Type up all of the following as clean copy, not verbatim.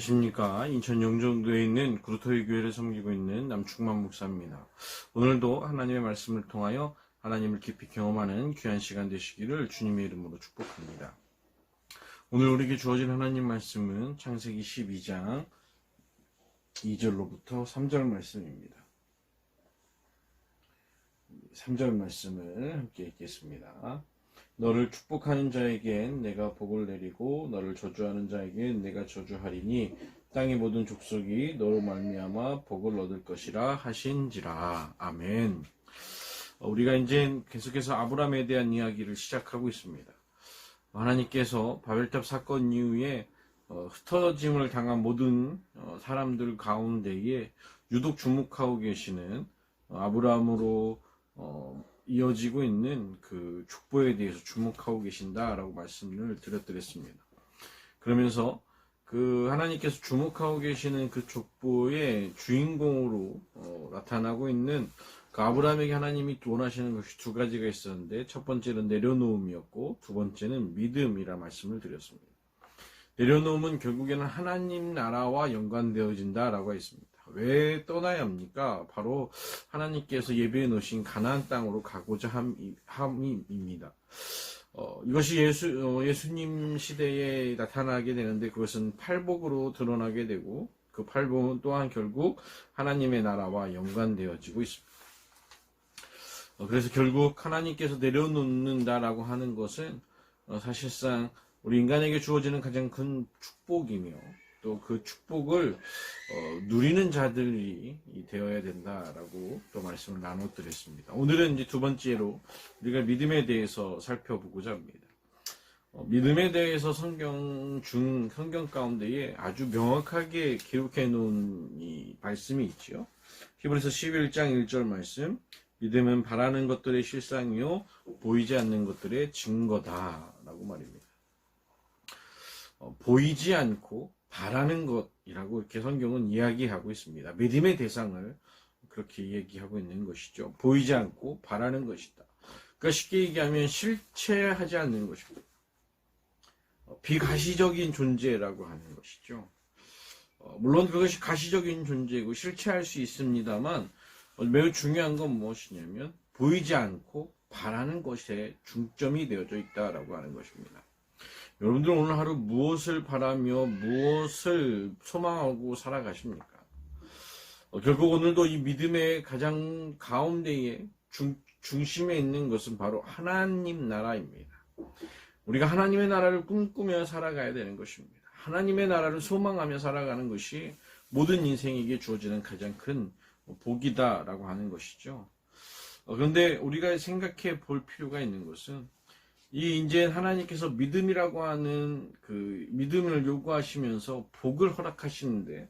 안녕하십니까. 인천 영종도에 있는 구루토이 교회를 섬기고 있는 남충만 목사입니다. 오늘도 하나님의 말씀을 통하여 하나님을 깊이 경험하는 귀한 시간 되시기를 주님의 이름으로 축복합니다. 오늘 우리에게 주어진 하나님 말씀은 창세기 12장 2절로부터 3절 말씀입니다. 3절 말씀을 함께 읽겠습니다. 너를 축복하는 자에겐 내가 복을 내리고 너를 저주하는 자에겐 내가 저주하리니 땅의 모든 족속이 너로 말미암아 복을 얻을 것이라 하신지라. 아멘. 우리가 이제 계속해서 아브라함에 대한 이야기를 시작하고 있습니다. 하나님께서 바벨탑 사건 이후에 흩어짐을 당한 모든 사람들 가운데에 유독 주목하고 계시는 아브라함으로 이어지고 있는 그 족보에 대해서 주목하고 계신다라고 말씀을 드렸습니다. 그러면서 그 하나님께서 주목하고 계시는 그 족보의 주인공으로 나타나고 있는 그 아브라함에게 하나님이 원하시는 것이 두 가지가 있었는데, 첫 번째는 내려놓음이었고 두 번째는 믿음이라 말씀을 드렸습니다. 내려놓음은 결국에는 하나님 나라와 연관되어진다라고 했습니다. 왜 떠나야 합니까? 바로 하나님께서 예비해 놓으신 가나안 땅으로 가고자 함입니다. 이것이 예수님 시대에 나타나게 되는데, 그것은 팔복으로 드러나게 되고, 그 팔복은 또한 결국 하나님의 나라와 연관되어지고 있습니다. 그래서 결국 하나님께서 내려놓는다라고 하는 것은 사실상 우리 인간에게 주어지는 가장 큰 축복이며, 또 그 축복을 누리는 자들이 되어야 된다라고 또 말씀을 나눠드렸습니다. 오늘은 이제 두 번째로 우리가 믿음에 대해서 살펴보고자 합니다. 믿음에 대해서 성경 가운데에 아주 명확하게 기록해 놓은 이 말씀이 있지요. 히브리서 11장 1절 말씀, 믿음은 바라는 것들의 실상이요 보이지 않는 것들의 증거다라고 말입니다. 보이지 않고 바라는 것이라고 이렇게 성경은 이야기하고 있습니다. 믿음의 대상을 그렇게 얘기하고 있는 것이죠. 보이지 않고 바라는 것이다. 그러니까 쉽게 얘기하면 실체하지 않는 것입니다. 비가시적인 존재라고 하는 것이죠. 물론 그것이 가시적인 존재이고 실체할 수 있습니다만, 매우 중요한 건 무엇이냐면 보이지 않고 바라는 것에 중점이 되어져 있다라고 하는 것입니다. 여러분들 오늘 하루 무엇을 바라며 무엇을 소망하고 살아가십니까? 결국 오늘도 이 믿음의 가장 가운데에 중심에 있는 것은 바로 하나님 나라입니다. 우리가 하나님의 나라를 꿈꾸며 살아가야 되는 것입니다. 하나님의 나라를 소망하며 살아가는 것이 모든 인생에게 주어지는 가장 큰 복이다라고 하는 것이죠. 그런데 우리가 생각해 볼 필요가 있는 것은, 이제 하나님께서 믿음이라고 하는 그 믿음을 요구하시면서 복을 허락하시는데,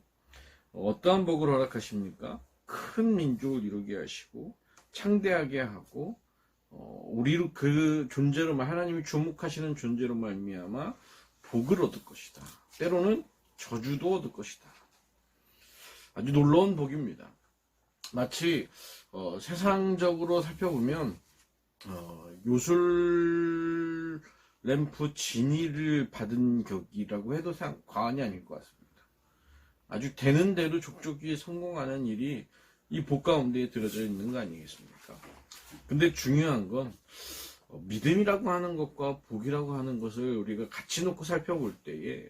어떠한 복을 허락하십니까? 큰 민족을 이루게 하시고 창대하게 하고 우리로 그 존재로 하나님이 주목하시는 존재로 말미암아 복을 얻을 것이다. 때로는 저주도 얻을 것이다. 아주 놀라운 복입니다. 마치 세상적으로 살펴보면 요술 램프 진위를 받은 격이라고 해도 과언이 아닐 것 같습니다. 아주 되는 대로 족족히 성공하는 일이 이 복 가운데에 들어져 있는 거 아니겠습니까? 근데 중요한 건 믿음이라고 하는 것과 복이라고 하는 것을 우리가 같이 놓고 살펴볼 때에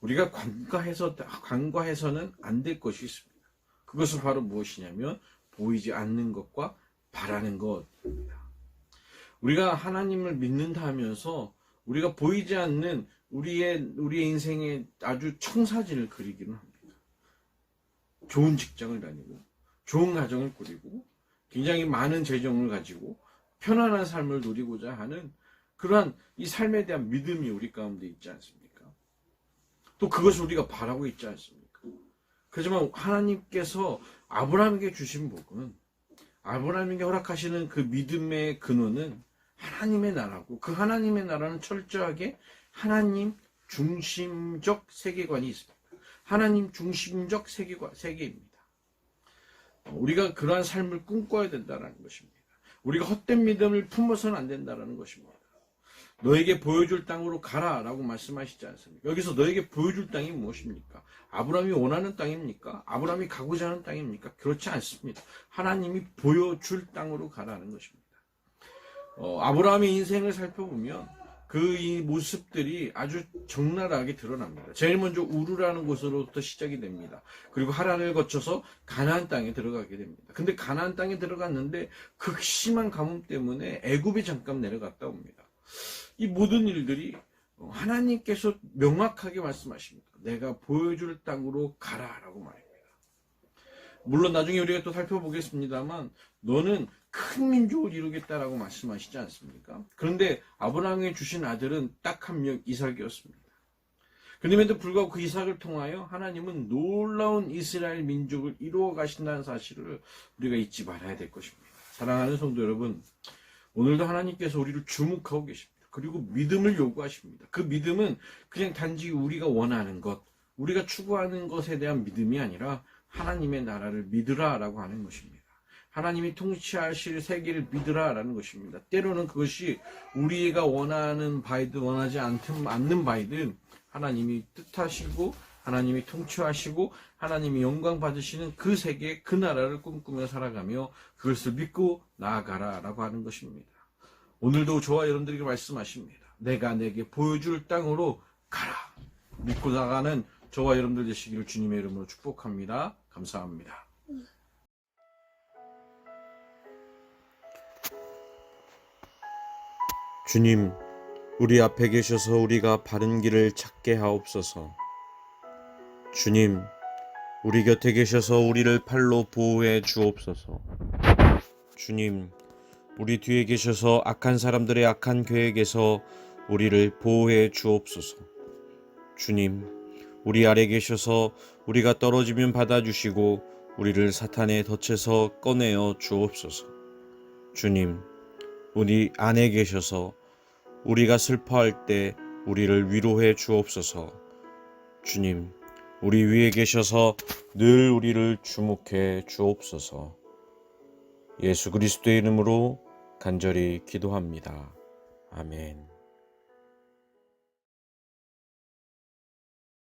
우리가 간과해서는 안 될 것이 있습니다. 그것은 바로 무엇이냐면 보이지 않는 것과 바라는 것입니다. 우리가 하나님을 믿는다 하면서 우리가 보이지 않는 우리의 인생에 아주 청사진을 그리기는 합니다. 좋은 직장을 다니고 좋은 가정을 꾸리고 굉장히 많은 재정을 가지고 편안한 삶을 누리고자 하는 그러한 이 삶에 대한 믿음이 우리 가운데 있지 않습니까? 또 그것을 우리가 바라고 있지 않습니까? 그렇지만 하나님께서 아브라함에게 주신 복은, 아브라함에게 허락하시는 그 믿음의 근원은 하나님의 나라고, 그 하나님의 나라는 철저하게 하나님 중심적 세계관이 있습니다. 하나님 중심적 세계입니다. 우리가 그러한 삶을 꿈꿔야 된다는 것입니다. 우리가 헛된 믿음을 품어서는 안 된다는 것입니다. 너에게 보여줄 땅으로 가라라고 말씀하시지 않습니까? 여기서 너에게 보여줄 땅이 무엇입니까? 아브라함이 원하는 땅입니까? 아브라함이 가고자 하는 땅입니까? 그렇지 않습니다. 하나님이 보여줄 땅으로 가라는 것입니다. 아브라함의 인생을 살펴보면 그 이 모습들이 아주 적나라하게 드러납니다. 제일 먼저 우르라는 곳으로부터 시작이 됩니다. 그리고 하란을 거쳐서 가나안 땅에 들어가게 됩니다. 근데 가나안 땅에 들어갔는데 극심한 가뭄 때문에 애굽에 잠깐 내려갔다 옵니다. 이 모든 일들이 하나님께서 명확하게 말씀하십니다. 내가 보여줄 땅으로 가라라고 말입니다. 물론 나중에 우리가 또 살펴보겠습니다만 너는 큰 민족을 이루겠다라고 말씀하시지 않습니까? 그런데 아브라함이 주신 아들은 딱 한 명 이삭이었습니다. 그럼에도 불구하고 그 이삭을 통하여 하나님은 놀라운 이스라엘 민족을 이루어 가신다는 사실을 우리가 잊지 말아야 될 것입니다. 사랑하는 성도 여러분, 오늘도 하나님께서 우리를 주목하고 계십니다. 그리고 믿음을 요구하십니다. 그 믿음은 그냥 단지 우리가 원하는 것, 우리가 추구하는 것에 대한 믿음이 아니라 하나님의 나라를 믿으라라고 하는 것입니다. 하나님이 통치하실 세계를 믿으라라는 것입니다. 때로는 그것이 우리가 원하는 바이든 원하지 않는 바이든 하나님이 뜻하시고 하나님이 통치하시고 하나님이 영광 받으시는 그 세계, 그 나라를 꿈꾸며 살아가며 그것을 믿고 나아가라라고 하는 것입니다. 오늘도 저와 여러분들에게 말씀하십니다. 내가 내게 보여줄 땅으로 가라. 믿고 나가는 저와 여러분들 되시기를 주님의 이름으로 축복합니다. 감사합니다. 주님, 우리 앞에 계셔서 우리가 바른 길을 찾게 하옵소서. 주님, 우리 곁에 계셔서 우리를 팔로 보호해 주옵소서. 주님, 우리 뒤에 계셔서 악한 사람들의 악한 계획에서 우리를 보호해 주옵소서. 주님, 우리 아래 계셔서 우리가 떨어지면 받아주시고 우리를 사탄의 덫에서 꺼내어 주옵소서. 주님, 우리 안에 계셔서 우리가 슬퍼할 때 우리를 위로해 주옵소서. 주님, 우리 위에 계셔서 늘 우리를 주목해 주옵소서. 예수 그리스도의 이름으로 간절히 기도합니다. 아멘.